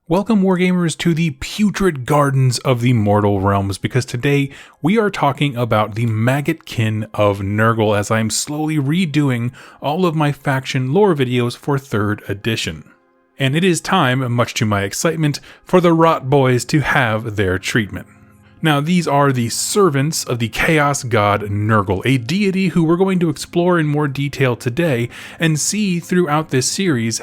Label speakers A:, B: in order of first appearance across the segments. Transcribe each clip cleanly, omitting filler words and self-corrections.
A: Welcome, Wargamers, to the putrid gardens of the mortal realms, because today we are talking about the Maggotkin of Nurgle as I'm slowly redoing all of my faction lore videos for 3rd edition. And it is time, much to my excitement, for the Rot Boys to have their treatment. Now, these are the servants of the chaos god Nurgle, a deity who we're going to explore in more detail today and see throughout this series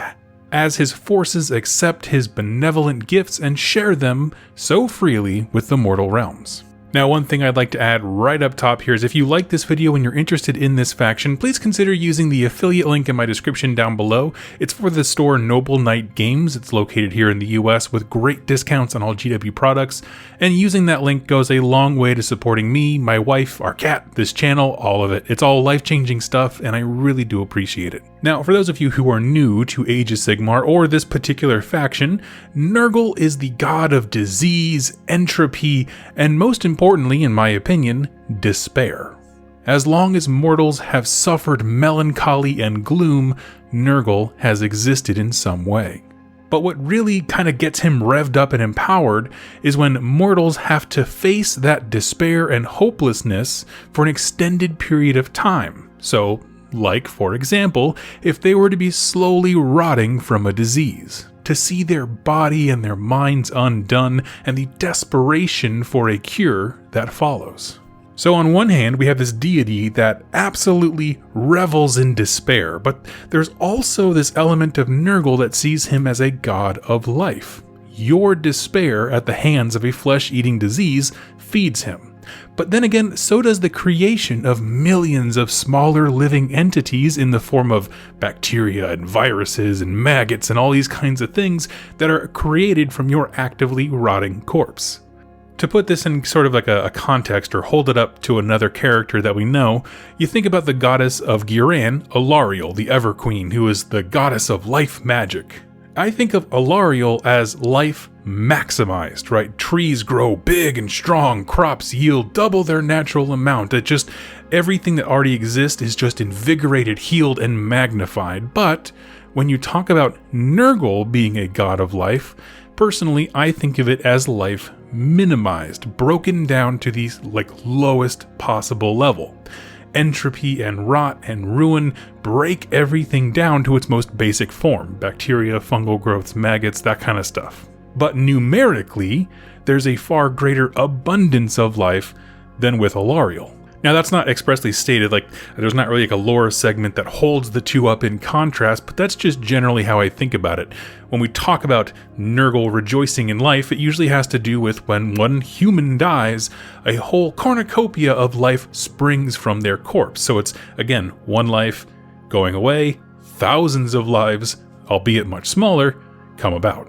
A: as his forces accept his benevolent gifts and share them so freely with the mortal realms. Now, one thing I'd like to add right up top here is if you like this video and you're interested in this faction, please consider using the affiliate link in my description down below. It's for the store Noble Knight Games. It's located here in the US with great discounts on all GW products, and using that link goes a long way to supporting me, my wife, our cat, this channel, all of it. It's all life-changing stuff, and I really do appreciate it. Now, for those of you who are new to Age of Sigmar or this particular faction, Nurgle is the god of disease, entropy, and most importantly, in my opinion, despair. As long as mortals have suffered melancholy and gloom, Nurgle has existed in some way. But what really kind of gets him revved up and empowered is when mortals have to face that despair and hopelessness for an extended period of time. So, like, for example, if they were to be slowly rotting from a disease, to see their body and their minds undone and the desperation for a cure that follows. So on one hand, we have this deity that absolutely revels in despair, but there's also this element of Nurgle that sees him as a god of life. Your despair at the hands of a flesh-eating disease feeds him. But then again, so does the creation of millions of smaller living entities in the form of bacteria and viruses and maggots and all these kinds of things that are created from your actively rotting corpse. To put this in sort of like a context or hold it up to another character that we know, you think about the goddess of Ghiran, Alariel, the Ever Queen, who is the goddess of life magic. I think of Alariel as life maximized, right? Trees grow big and strong, crops yield double their natural amount. It just, everything that already exists is just invigorated, healed, and magnified. But when you talk about Nurgle being a god of life, personally, I think of it as life minimized, broken down to the lowest possible level. Entropy and rot and ruin break everything down to its most basic form: bacteria, fungal growths, maggots, that kind of stuff. But numerically, there's a far greater abundance of life than with Alariel. Now, that's not expressly stated, there's not really a lore segment that holds the two up in contrast, but that's just generally how I think about it. When we talk about Nurgle rejoicing in life, it usually has to do with when one human dies, a whole cornucopia of life springs from their corpse. So it's, again, one life going away, thousands of lives, albeit much smaller, come about.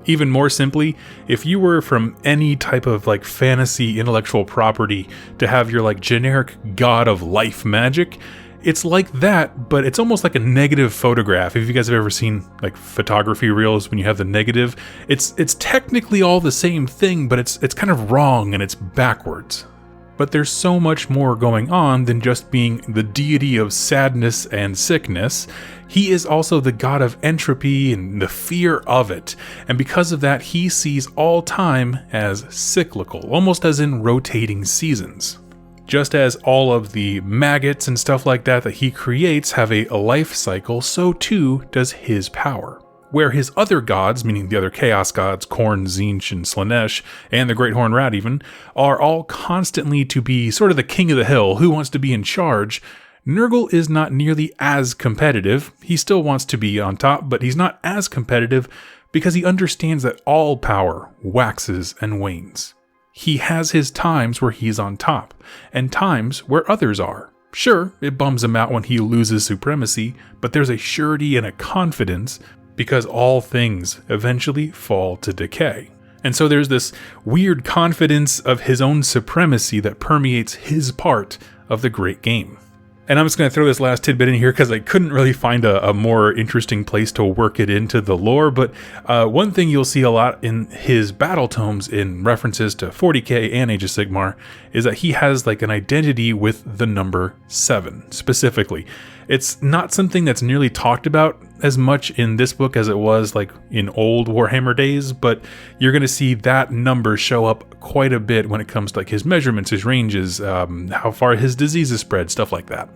A: Even more simply, if you were from any type of fantasy intellectual property to have your generic god of life magic, it's like that, but it's almost like a negative photograph. If you guys have ever seen photography reels when you have the negative, it's technically all the same thing, but it's kind of wrong and it's backwards. But there's so much more going on than just being the deity of sadness and sickness. He is also the god of entropy and the fear of it, and because of that, he sees all time as cyclical, almost as in rotating seasons. Just as all of the maggots and stuff like that he creates have a life cycle, so too does his power. Where his other gods, meaning the other chaos gods, Khorne, Tzeentch, and Slaanesh, and the Great Horned Rat even, are all constantly to be sort of the king of the hill, who wants to be in charge, Nurgle is not nearly as competitive. He still wants to be on top, but he's not as competitive because he understands that all power waxes and wanes. He has his times where he's on top, and times where others are. Sure, it bums him out when he loses supremacy, but there's a surety and a confidence because all things eventually fall to decay. And so there's this weird confidence of his own supremacy that permeates his part of the great game. And I'm just going to throw this last tidbit in here because I couldn't really find a more interesting place to work it into the lore, but one thing you'll see a lot in his battle tomes in references to 40k and Age of Sigmar is that he has an identity with the number 7 specifically. It's not something that's nearly talked about as much in this book as it was like in old Warhammer days, but you're going to see that number show up quite a bit when it comes to like his measurements, his ranges, how far his diseases spread, stuff like that.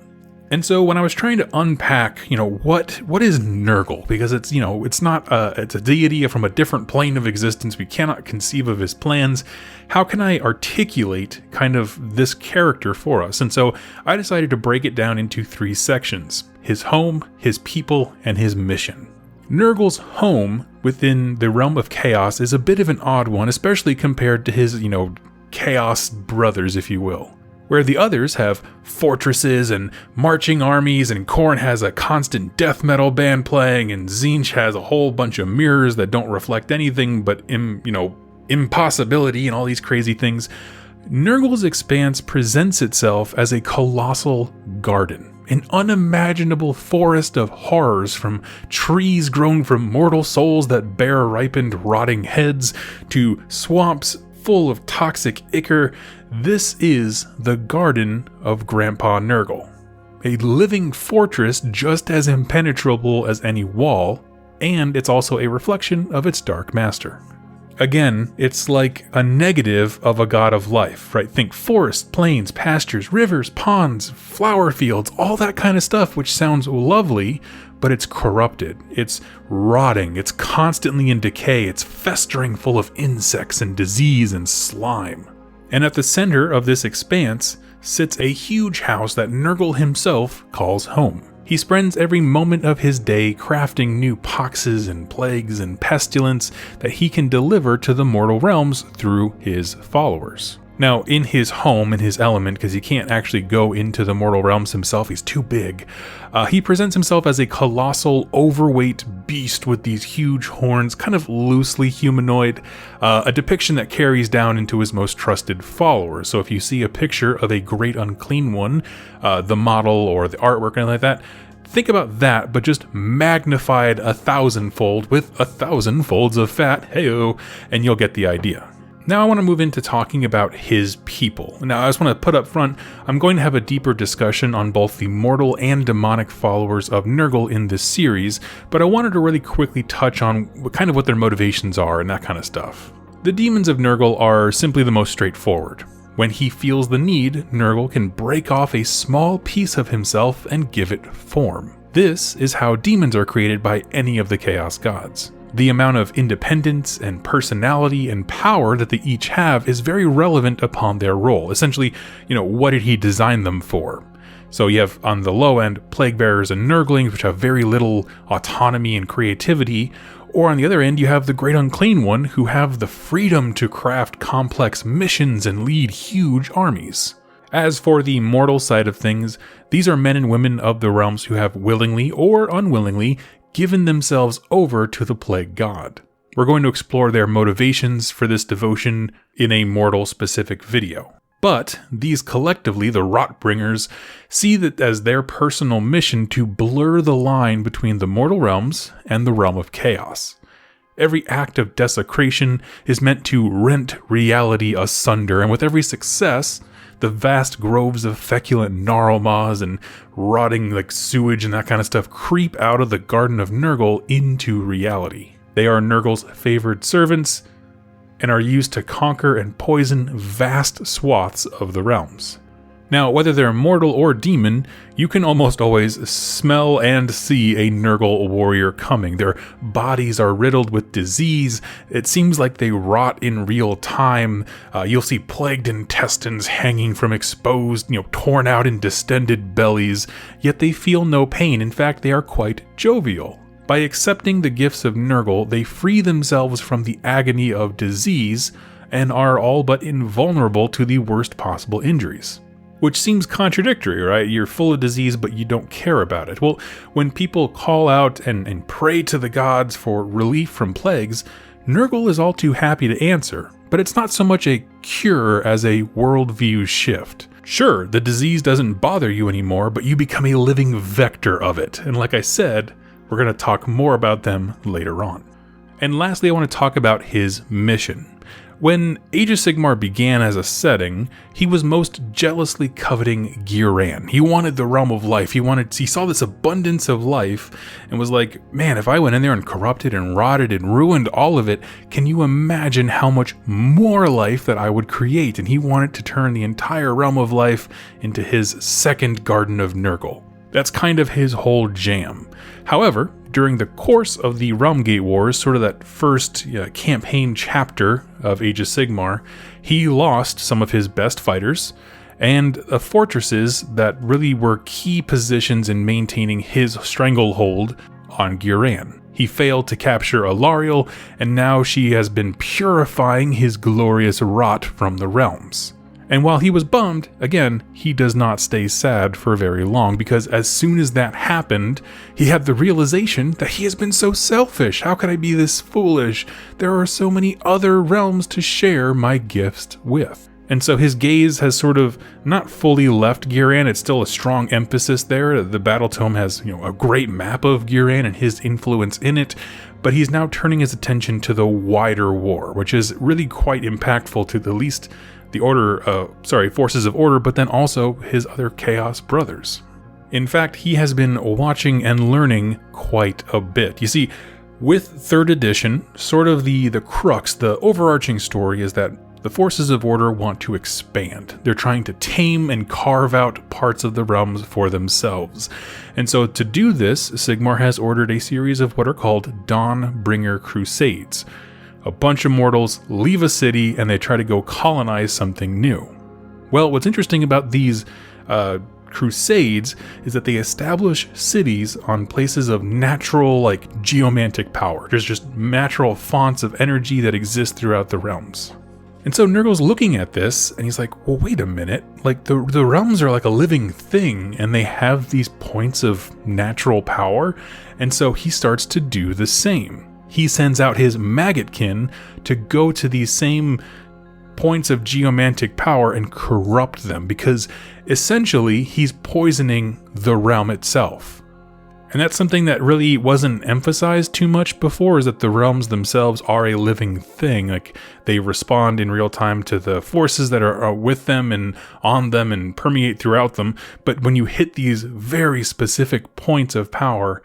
A: And so when I was trying to unpack, what is Nurgle? Because it's, it's not it's a deity from a different plane of existence. We cannot conceive of his plans. How can I articulate kind of this character for us? And so I decided to break it down into 3 sections: his home, his people, and his mission. Nurgle's home within the realm of chaos is a bit of an odd one, especially compared to his, chaos brothers, if you will. Where the others have fortresses and marching armies, and Khorne has a constant death metal band playing, and Tzeentch has a whole bunch of mirrors that don't reflect anything but, impossibility and all these crazy things, Nurgle's expanse presents itself as a colossal garden. An unimaginable forest of horrors, from trees grown from mortal souls that bear ripened, rotting heads, to swamps full of toxic ichor. This is the Garden of Grandpa Nurgle, a living fortress just as impenetrable as any wall, and it's also a reflection of its dark master. Again, it's like a negative of a god of life, right? Think forest, plains, pastures, rivers, ponds, flower fields, all that kind of stuff, which sounds lovely, but it's corrupted, it's rotting, it's constantly in decay, it's festering full of insects and disease and slime. And at the center of this expanse sits a huge house that Nurgle himself calls home. He spends every moment of his day crafting new poxes and plagues and pestilence that he can deliver to the mortal realms through his followers. Now, in his home, in his element, because he can't actually go into the mortal realms himself, he's too big, he presents himself as a colossal, overweight beast with these huge horns, kind of loosely humanoid, a depiction that carries down into his most trusted followers. So if you see a picture of a great unclean one, the model or the artwork or anything like that, think about that, but just magnified 1,000-fold with 1,000 folds of fat, heyo, and you'll get the idea. Now I want to move into talking about his people. Now I just want to put up front, I'm going to have a deeper discussion on both the mortal and demonic followers of Nurgle in this series, but I wanted to really quickly touch on what their motivations are and that kind of stuff. The demons of Nurgle are simply the most straightforward. When he feels the need, Nurgle can break off a small piece of himself and give it form. This is how demons are created by any of the Chaos Gods. The amount of independence and personality and power that they each have is very relevant upon their role. Essentially, what did he design them for? So you have on the low end plague bearers and nurglings, which have very little autonomy and creativity, or on the other end you have the Great Unclean One, who have the freedom to craft complex missions and lead huge armies. As for the mortal side of things, these are men and women of the realms who have willingly or unwillingly given themselves over to the plague god. We're going to explore their motivations for this devotion in a mortal-specific video. But these collectively, the Rotbringers, see that as their personal mission to blur the line between the mortal realms and the realm of chaos. Every act of desecration is meant to rent reality asunder, and with every success, the vast groves of feculent gnarlmaws and rotting sewage and that kind of stuff creep out of the Garden of Nurgle into reality. They are Nurgle's favored servants and are used to conquer and poison vast swaths of the realms. Now, whether they're mortal or demon, you can almost always smell and see a Nurgle warrior coming. Their bodies are riddled with disease. It seems like they rot in real time. You'll see plagued intestines hanging from exposed, torn out and distended bellies, yet they feel no pain. In fact, they are quite jovial. By accepting the gifts of Nurgle, they free themselves from the agony of disease and are all but invulnerable to the worst possible injuries. Which seems contradictory, right? You're full of disease, but you don't care about it. Well, when people call out and pray to the gods for relief from plagues, Nurgle is all too happy to answer. But it's not so much a cure as a worldview shift. Sure, the disease doesn't bother you anymore, but you become a living vector of it. And like I said, we're going to talk more about them later on. And lastly, I want to talk about his mission. When Age of Sigmar began as a setting, he was most jealously coveting Ghyran. He wanted the realm of life. He saw this abundance of life and was like, man, if I went in there and corrupted and rotted and ruined all of it, can you imagine how much more life that I would create? And he wanted to turn the entire realm of life into his second Garden of Nurgle. That's kind of his whole jam. However, during the course of the Realm Gate Wars, sort of that first campaign chapter of Age of Sigmar, he lost some of his best fighters and fortresses that really were key positions in maintaining his stranglehold on Ghyran. He failed to capture Alariel, and now she has been purifying his glorious rot from the realms. And while he was bummed, again, he does not stay sad for very long, because as soon as that happened, he had the realization that he has been so selfish. How could I be this foolish? There are so many other realms to share my gifts with. And so his gaze has sort of not fully left Ghyran. It's still a strong emphasis there. The Battle Tome has, a great map of Ghyran and his influence in it, but he's now turning his attention to the wider war, which is really quite impactful to the least the forces of order, but then also his other Chaos brothers. In fact, he has been watching and learning quite a bit. You see, with 3rd edition, sort of the crux, the overarching story is that the forces of order want to expand. They're trying to tame and carve out parts of the realms for themselves. And so to do this, Sigmar has ordered a series of what are called Dawnbringer Crusades. A bunch of mortals leave a city and they try to go colonize something new. Well, what's interesting about these crusades is that they establish cities on places of natural, geomantic power. There's just natural fonts of energy that exist throughout the realms. And so Nurgle's looking at this and he's like, well, wait a minute. The realms are like a living thing and they have these points of natural power. And so he starts to do the same. He sends out his Maggotkin to go to these same points of geomantic power and corrupt them, because essentially he's poisoning the realm itself. And that's something that really wasn't emphasized too much before, is that the realms themselves are a living thing. They respond in real time to the forces that are with them and on them and permeate throughout them. But when you hit these very specific points of power,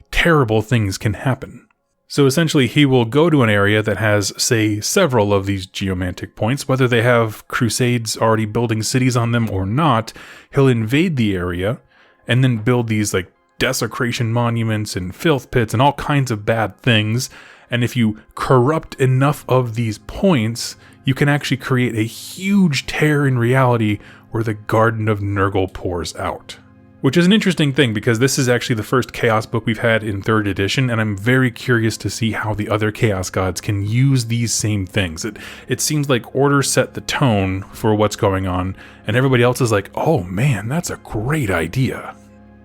A: terrible things can happen. So essentially, he will go to an area that has, say, several of these geomantic points, whether they have crusades already building cities on them or not. He'll invade the area and then build these desecration monuments and filth pits and all kinds of bad things. And if you corrupt enough of these points, you can actually create a huge tear in reality where the Garden of Nurgle pours out. Which is an interesting thing, because this is actually the first Chaos book we've had in 3rd edition, and I'm very curious to see how the other Chaos Gods can use these same things. It seems like Order set the tone for what's going on, and everybody else is like, oh man, that's a great idea.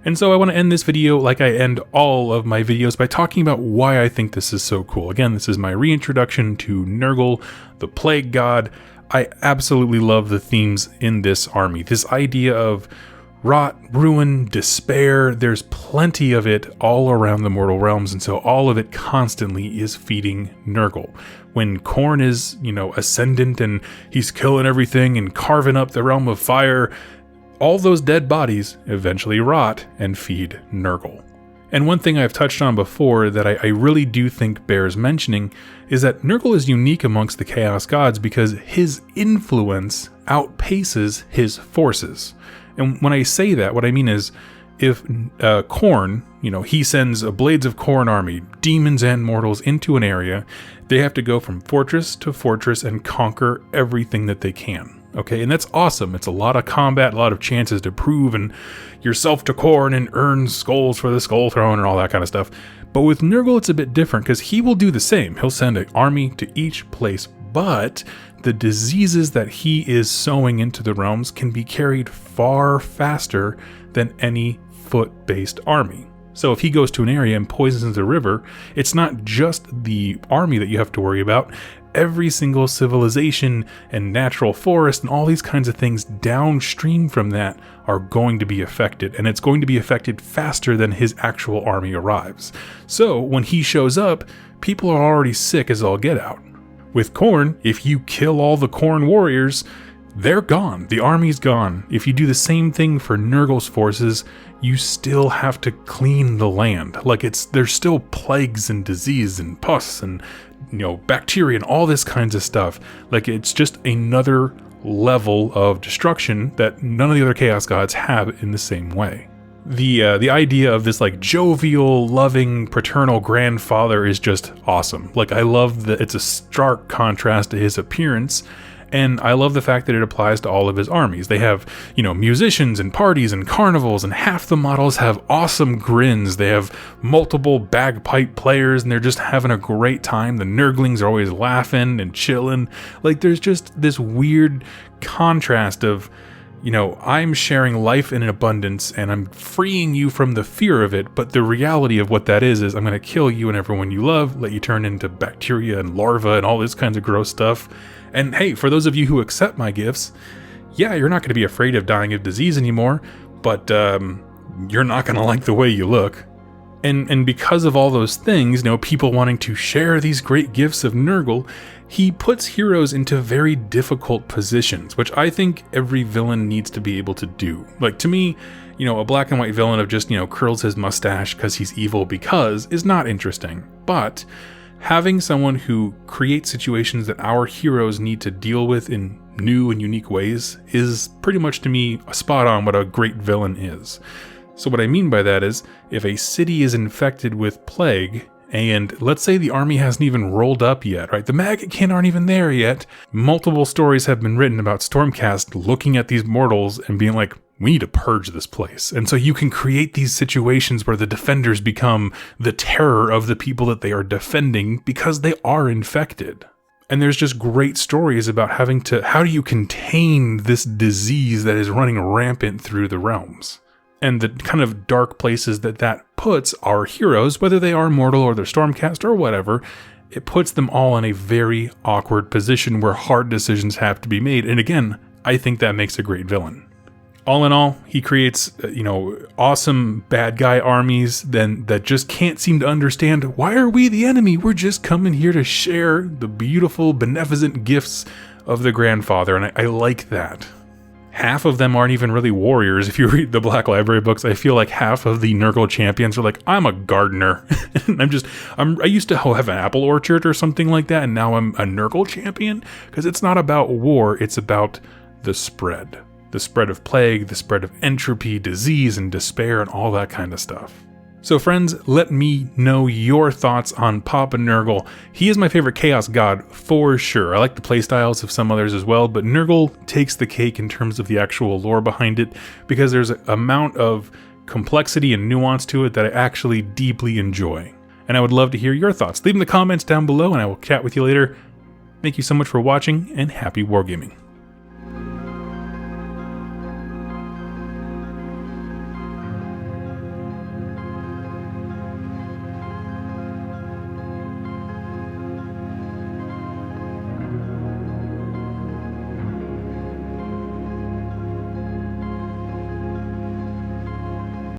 A: And so I want to end this video like I end all of my videos by talking about why I think this is so cool. Again, this is my reintroduction to Nurgle, the Plague God. I absolutely love the themes in this army. This idea of rot, ruin, despair, there's plenty of it all around the mortal realms, and so all of it constantly is feeding Nurgle. When Khorne is, ascendant and he's killing everything and carving up the realm of fire, all those dead bodies eventually rot and feed Nurgle. And one thing I've touched on before that I really do think bears mentioning is that Nurgle is unique amongst the Chaos Gods because his influence outpaces his forces. And when I say that, what I mean is, if Khorne, he sends a Blades of Khorne army, demons and mortals, into an area, they have to go from fortress to fortress and conquer everything that they can. Okay, and that's awesome. It's a lot of combat, a lot of chances to prove and yourself to Khorne and earn skulls for the Skull Throne and all that kind of stuff. But with Nurgle, it's a bit different because he will do the same. He'll send an army to each place, but the diseases that he is sowing into the realms can be carried far faster than any foot-based army. So if he goes to an area and poisons the river, it's not just the army that you have to worry about. Every single civilization and natural forest and all these kinds of things downstream from that are going to be affected, and it's going to be affected faster than his actual army arrives. So when he shows up, people are already sick as all get out. With Khorne, if you kill all the Khorne warriors, they're gone. The army's gone. If you do the same thing for Nurgle's forces, you still have to clean the land. Like, there's still plagues and disease and pus and, bacteria and all this kinds of stuff. Like, it's just another level of destruction that none of the other Chaos Gods have in the same way. The idea of this like jovial, loving, paternal grandfather is just awesome. Like, I love that it's a stark contrast to his appearance, and I love the fact that it applies to all of his armies. They have, musicians and parties and carnivals, and half the models have awesome grins. They have multiple bagpipe players, and they're just having a great time. The Nurglings are always laughing and chilling. Like, there's just this weird contrast of, I'm sharing life in abundance and I'm freeing you from the fear of it, but the reality of what that is I'm going to kill you and everyone you love, let you turn into bacteria and larvae and all this kinds of gross stuff. And hey, for those of you who accept my gifts, yeah, you're not going to be afraid of dying of disease anymore, but you're not going to like the way you look. And because of all those things, people wanting to share these great gifts of Nurgle, he puts heroes into very difficult positions, which I think every villain needs to be able to do. Like, to me, a black and white villain of just, curls his mustache because he's evil because is not interesting. But having someone who creates situations that our heroes need to deal with in new and unique ways is pretty much, to me, spot on what a great villain is. So what I mean by that is, if a city is infected with plague, and let's say the army hasn't even rolled up yet, right? The Maggotkin aren't even there yet. Multiple stories have been written about Stormcast looking at these mortals and being like, we need to purge this place. And so you can create these situations where the defenders become the terror of the people that they are defending because they are infected. And there's just great stories about how do you contain this disease that is running rampant through the realms? And the kind of dark places that puts our heroes, whether they are mortal or they're Stormcast or whatever, it puts them all in a very awkward position where hard decisions have to be made. And again, I think that makes a great villain. All in all, he creates, awesome bad guy armies that just can't seem to understand, why are we the enemy? We're just coming here to share the beautiful, beneficent gifts of the grandfather. And I like that. Half of them aren't even really warriors. If you read the Black Library books, I feel like half of the Nurgle champions are like, I'm a gardener. And I used to have an apple orchard or something like that, and now I'm a Nurgle champion. Because it's not about war, it's about the spread. The spread of plague, the spread of entropy, disease, and despair, and all that kind of stuff. So friends, let me know your thoughts on Papa Nurgle. He is my favorite Chaos God for sure. I like the playstyles of some others as well, but Nurgle takes the cake in terms of the actual lore behind it because there's an amount of complexity and nuance to it that I actually deeply enjoy. And I would love to hear your thoughts. Leave them in the comments down below and I will chat with you later. Thank you so much for watching and happy wargaming.